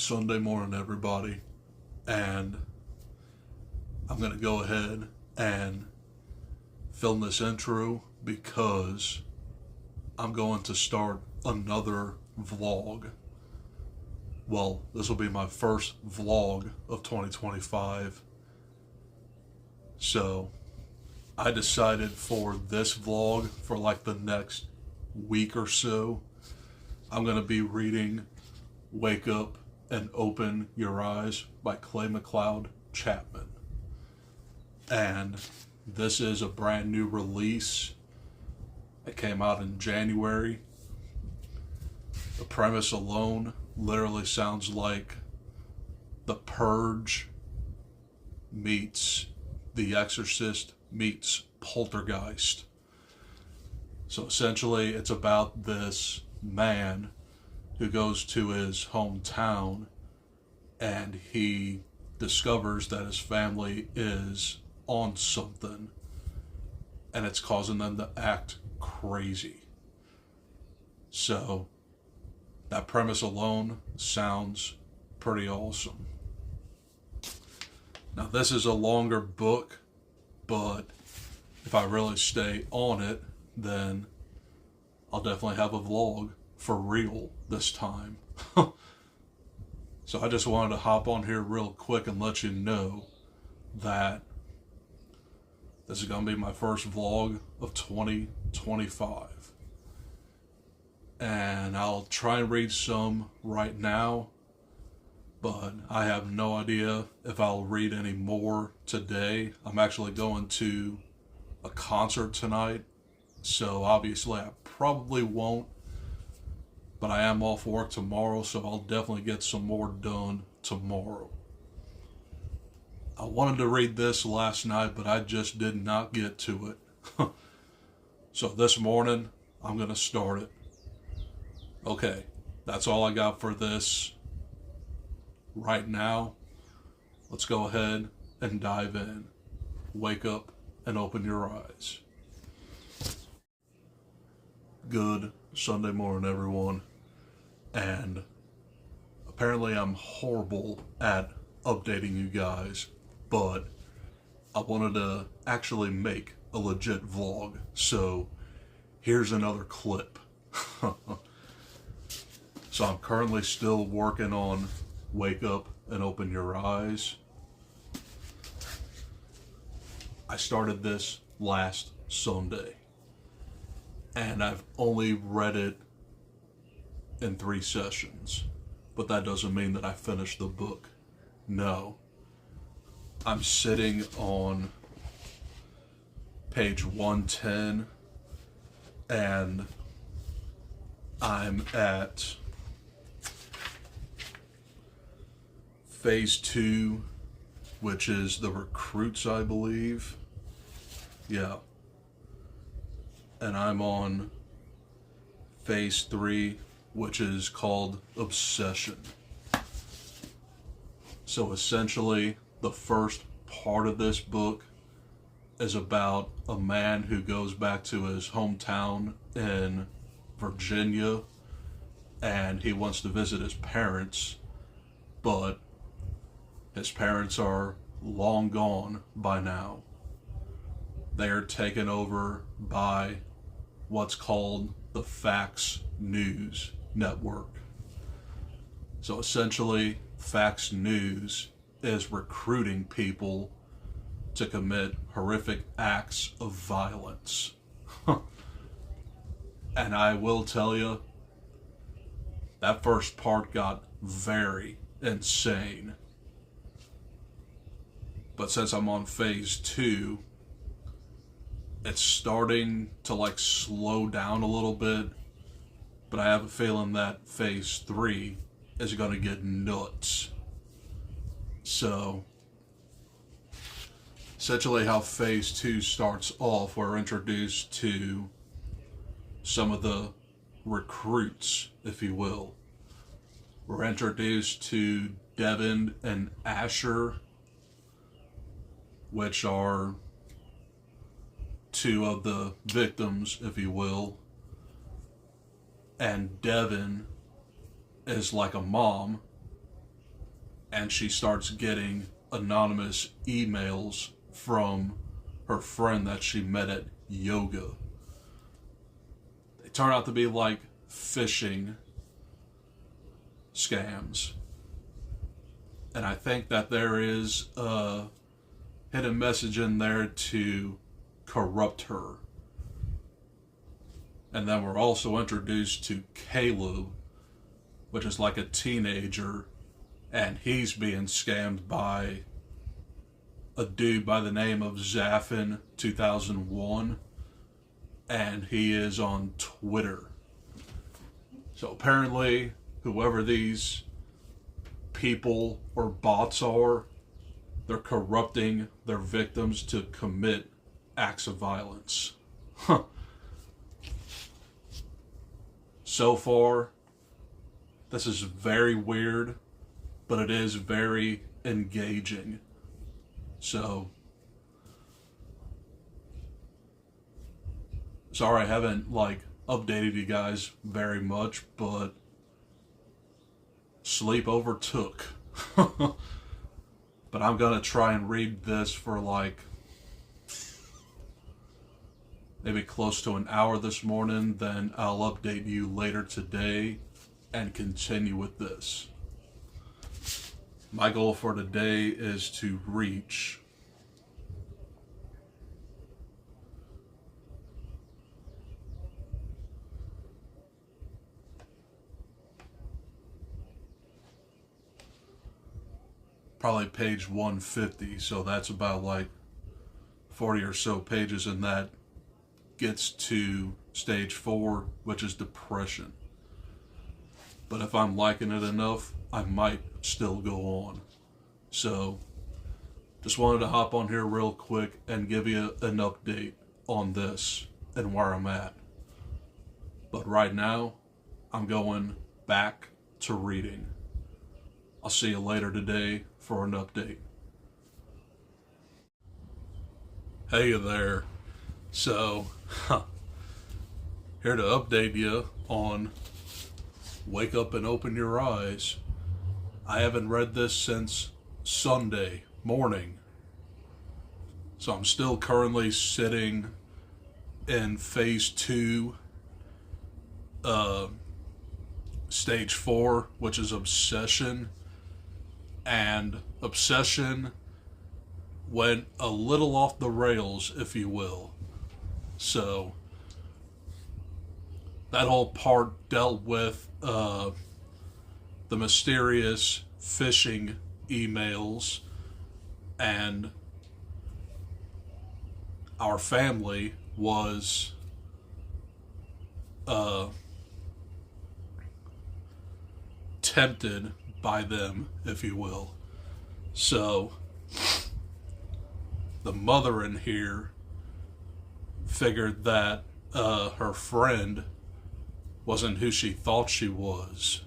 Sunday morning, everybody, and I'm going to go ahead and film this intro because I'm going to start another vlog. Well, this will be my first vlog of 2025. So I decided for this vlog, for like the next week or so, I'm going to be reading Wake Up and Open Your Eyes by Clay McLeod Chapman. And this is a brand new release. It came out in January. The premise alone literally sounds like The Purge meets The Exorcist meets Poltergeist. So essentially it's about this man who goes to his hometown and he discovers that his family is on something and it's causing them to act crazy. So that premise alone sounds pretty awesome. Now this is a longer book, but if I really stay on it, then I'll definitely have a vlog for real this time. So I just wanted to hop on here real quick and let you know that this is going to be my first vlog of 2025. And I'll try and read some right now, but I have no idea if I'll read any more today. I'm actually going to a concert tonight, so obviously I probably won't. But I am off work tomorrow, so I'll definitely get some more done tomorrow. I wanted to read this last night, but I just did not get to it. So this morning, I'm going to start it. Okay, that's all I got for this right now. Let's go ahead and dive in. Wake up and open your eyes. Good Sunday morning, everyone. And apparently I'm horrible at updating you guys, but I wanted to actually make a legit vlog, so here's another clip. So I'm currently still working on Wake Up and Open Your Eyes. I started this last Sunday, and I've only read it in 3 sessions, but that doesn't mean that I finished the book. No. I'm sitting on page 110, and I'm at phase 2, which is the recruits, I believe. Yeah. And I'm on phase 3, which is called Obsession. So essentially, the first part of this book is about a man who goes back to his hometown in Virginia, and he wants to visit his parents, but his parents are long gone by now. They are taken over by what's called the Fox News Network. So essentially, Fox News is recruiting people to commit horrific acts of violence. And I will tell you, that first part got very insane. But since I'm on phase 2, it's starting to like slow down a little bit. But I have a feeling that phase 3 is going to get nuts. So essentially how phase 2 starts off, we're introduced to some of the recruits, if you will. We're introduced to Devin and Asher, which are 2 of the victims, if you will. And Devin is like a mom, and she starts getting anonymous emails from her friend that she met at yoga. They turn out to be like phishing scams. And I think that there is a hidden message in there to corrupt her. And then we're also introduced to Caleb, which is like a teenager, and he's being scammed by a dude by the name of Zaffin 2001, and he is on Twitter. So apparently, whoever these people or bots are, they're corrupting their victims to commit acts of violence. Huh. So far, this is very weird, but it is very engaging. So, sorry I haven't updated you guys very much, but sleep overtook. But I'm gonna try and read this for maybe close to an hour this morning, then I'll update you later today and continue with this. My goal for today is to reach probably page 150, so that's about 40 or so pages, and that gets to stage 4, which is depression. But if I'm liking it enough, I might still go on. So, just wanted to hop on here real quick and give you an update on this and where I'm at. But right now, I'm going back to reading. I'll see you later today for an update. Hey there. So, here to update you on Wake Up and Open Your Eyes. I haven't read this since Sunday morning. So I'm still currently sitting in phase 2, stage 4, which is obsession. And obsession went a little off the rails, if you will. So that whole part dealt with the mysterious phishing emails, and our family was tempted by them, if you will. So the mother in here figured that her friend wasn't who she thought she was.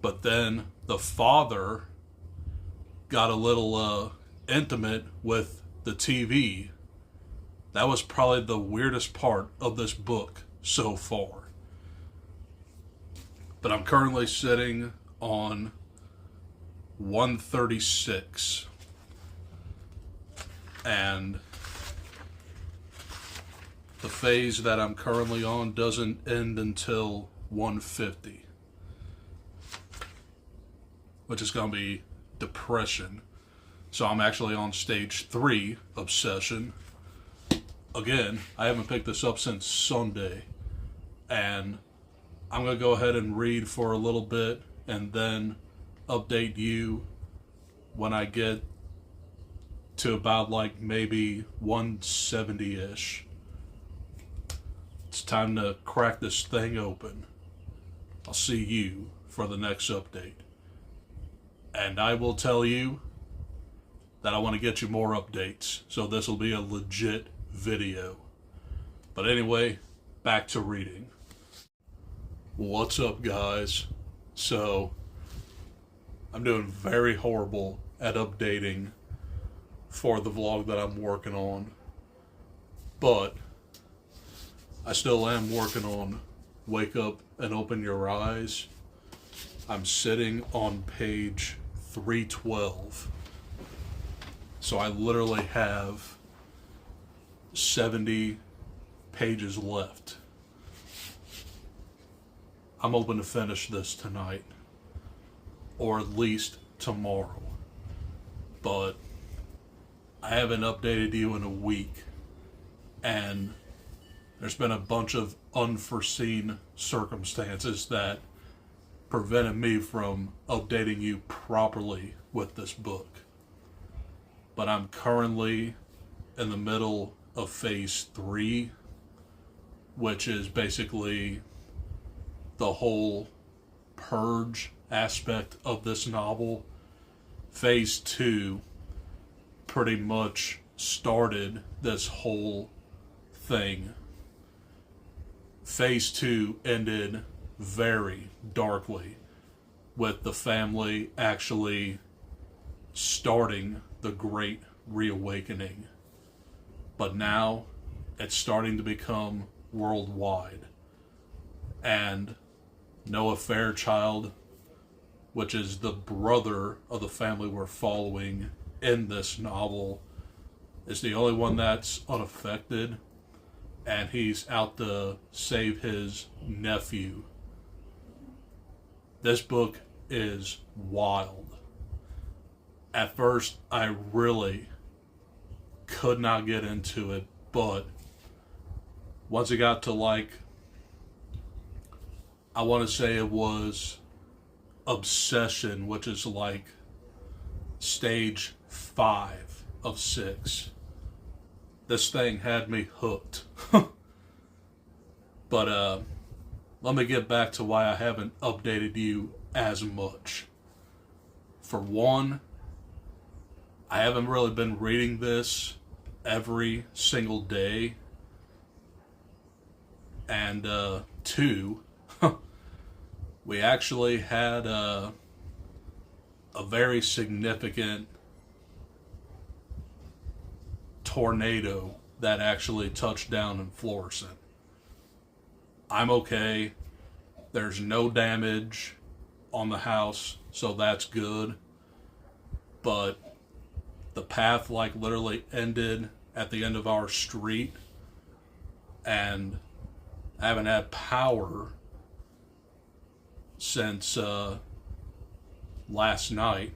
But then the father got a little intimate with the TV. That was probably the weirdest part of this book so far. But I'm currently sitting on 136. And the phase that I'm currently on doesn't end until 150, which is going to be depression. So I'm actually on stage 3, obsession. Again, I haven't picked this up since Sunday, and I'm going to go ahead and read for a little bit and then update you when I get to about maybe 170-ish. It's time to crack this thing open. I'll see you for the next update. And I will tell you that I want to get you more updates, so this will be a legit video. But anyway, back to reading. What's up, guys? So, I'm doing very horrible at updating for the vlog that I'm working on, but I still am working on Wake Up and Open Your Eyes. I'm sitting on page 3:12. So I literally have 70 pages left. I'm hoping to finish this tonight, or at least tomorrow. But I haven't updated you in a week, and there's been a bunch of unforeseen circumstances that prevented me from updating you properly with this book. But I'm currently in the middle of phase 3, which is basically the whole purge aspect of this novel. Phase 2 pretty much started this whole thing. Phase 2 ended very darkly, with the family actually starting the Great Reawakening. But now it's starting to become worldwide. And Noah Fairchild, which is the brother of the family we're following in this novel, is the only one that's unaffected, and he's out to save his nephew. This book is wild. At first, I really could not get into it, but once it got to I want to say it was Obsession, which is stage 5 of 6. This thing had me hooked. But let me get back to why I haven't updated you as much. For one, I haven't really been reading this every single day. And 2, we actually had a very significant tornado that actually touched down in Florissant. I'm okay. There's no damage on the house, so that's good. But the path literally ended at the end of our street, and I haven't had power since last night.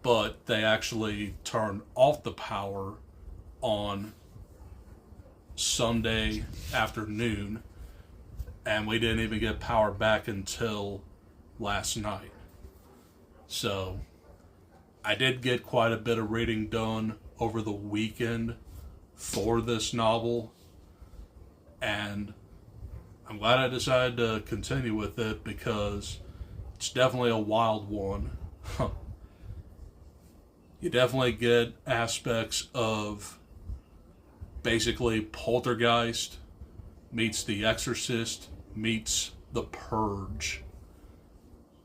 But they actually turned off the power on Sunday afternoon, and we didn't even get power back until last night. So I did get quite a bit of reading done over the weekend for this novel, and I'm glad I decided to continue with it because it's definitely a wild one. You definitely get aspects of basically Poltergeist meets The Exorcist meets The Purge.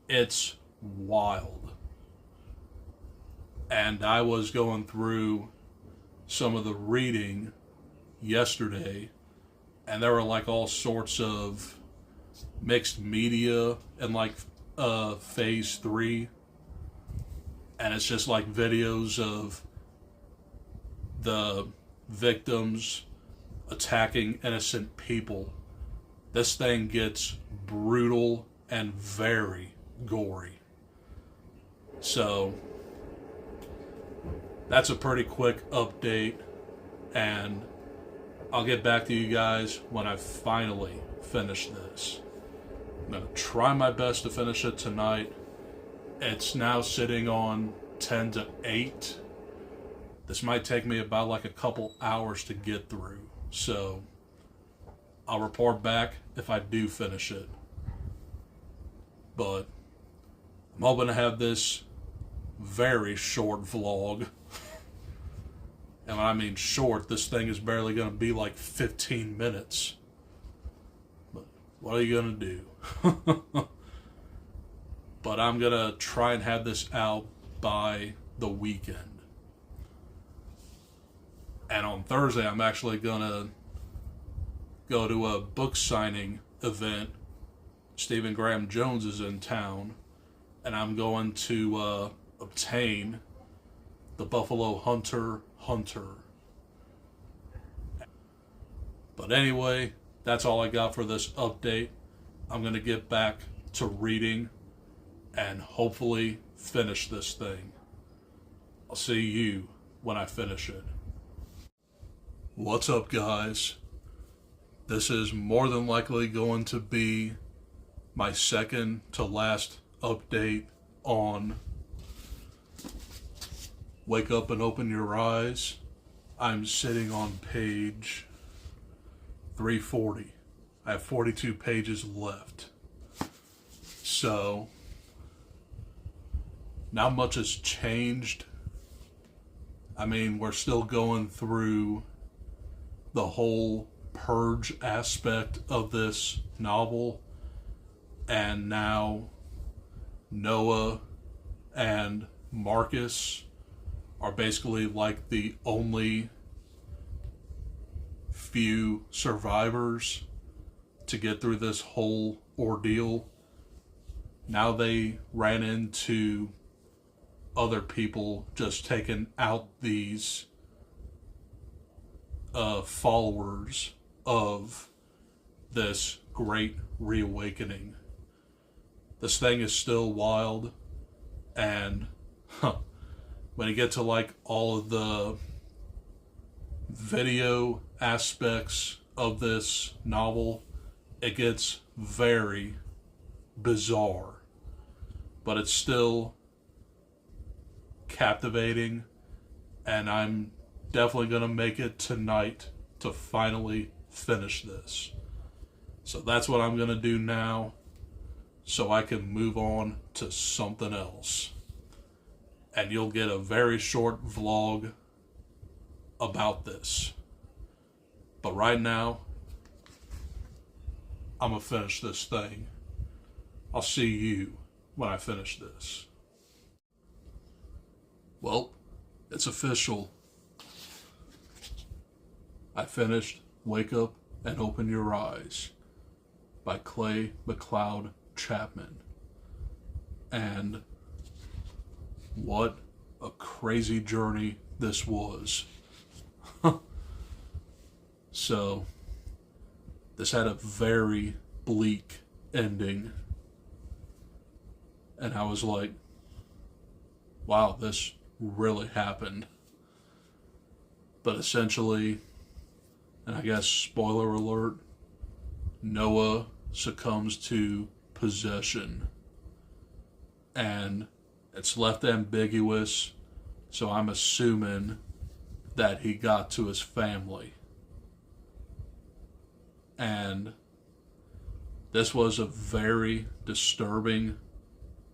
It's wild. And I was going through some of the reading yesterday, and there were all sorts of mixed media in phase 3, and it's just videos of the victims attacking innocent people. This thing gets brutal and very gory. So that's a pretty quick update, and I'll get back to you guys when I finally finish this. I'm going to try my best to finish it tonight. It's now sitting on 10 to 8. This might take me about a couple hours to get through. So I'll report back if I do finish it. But I'm hoping to have this very short vlog. And when I mean short, this thing is barely going to be 15 minutes. But what are you going to do? But I'm going to try and have this out by the weekend. And on Thursday, I'm actually going to go to a book signing event. Stephen Graham Jones is in town. and I'm going to obtain the Buffalo Hunter. But anyway, that's all I got for this update. I'm going to get back to reading and hopefully finish this thing. I'll see you when I finish it. What's up, guys? This is more than likely going to be my second to last update on Wake Up and Open Your Eyes. I'm sitting on page 340. I have 42 pages left. So, not much has changed. I mean, we're still going through the whole purge aspect of this novel, and now Noah and Marcus are basically like the only few survivors to get through this whole ordeal. Now they ran into other people just taking out these followers of this great reawakening. This thing is still wild, and when you get to like all of the video aspects of this novel, it gets very bizarre, but it's still captivating, and I'm definitely going to make it tonight to finally finish this. So that's what I'm going to do now, so I can move on to something else. And you'll get a very short vlog about this. But right now, I'm going to finish this thing. I'll see you when I finish this. Well, it's official. I finished Wake Up and Open Your Eyes by Clay McLeod Chapman. And what a crazy journey this was. So, this had a very bleak ending. And I was like, wow, this really happened. But essentially, and I guess spoiler alert, Noah succumbs to possession. And it's left ambiguous, so I'm assuming that he got to his family. And this was a very disturbing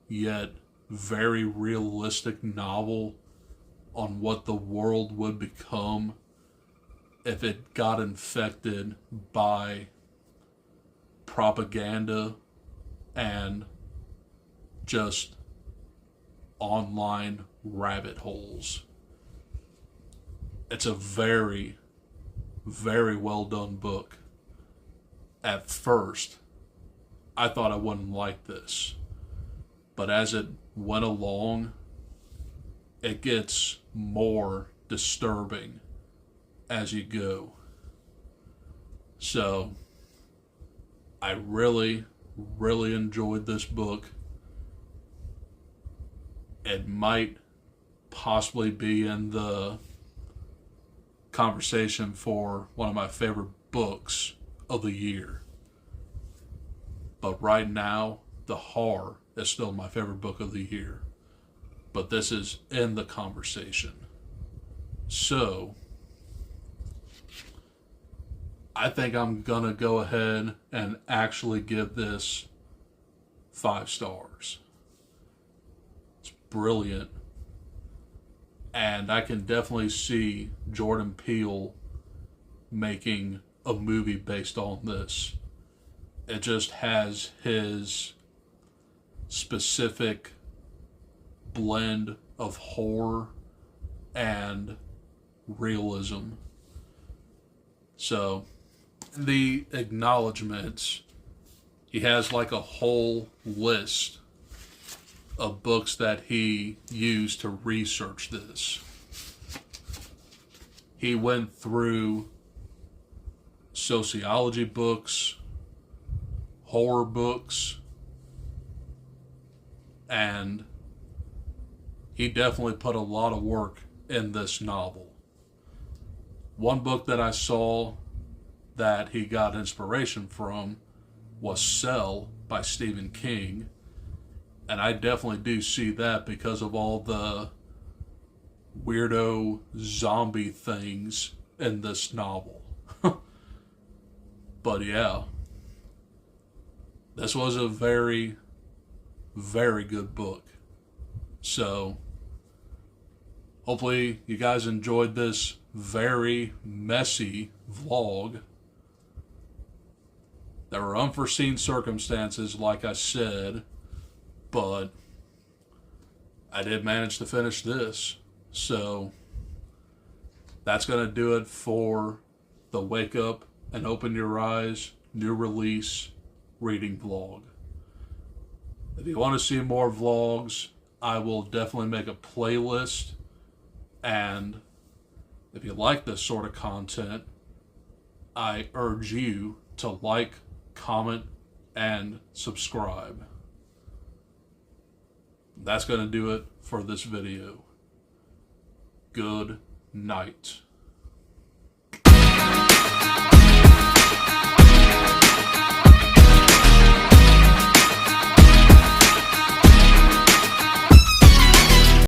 yet very realistic novel on what the world would become if it got infected by propaganda and just online rabbit holes. It's a very, very well done book. At first, I thought I wouldn't like this, but as it went along, it gets more disturbing as you go. So, I really, really enjoyed this book. It might possibly be in the conversation for one of my favorite books of the year. But right now, The Horror is still my favorite book of the year. But this is in the conversation. So, I think I'm gonna go ahead and actually give this 5 stars. It's brilliant. And I can definitely see Jordan Peele making a movie based on this. It just has his specific blend of horror and realism. So, the acknowledgements, he has like a whole list of books that he used to research this. He went through sociology books, horror books, and he definitely put a lot of work in this novel. One book that I saw that he got inspiration from was Cell by Stephen King, and I definitely do see that because of all the weirdo zombie things in this novel. But yeah, this was a very, very good book. So hopefully you guys enjoyed this very messy vlog. There were unforeseen circumstances, like I said, but I did manage to finish this. So that's going to do it for the Wake Up and Open Your Eyes new release reading vlog. If you want to see more vlogs, I will definitely make a playlist. And if you like this sort of content, I urge you to like, comment, and subscribe. That's going to do it for this video. Good night.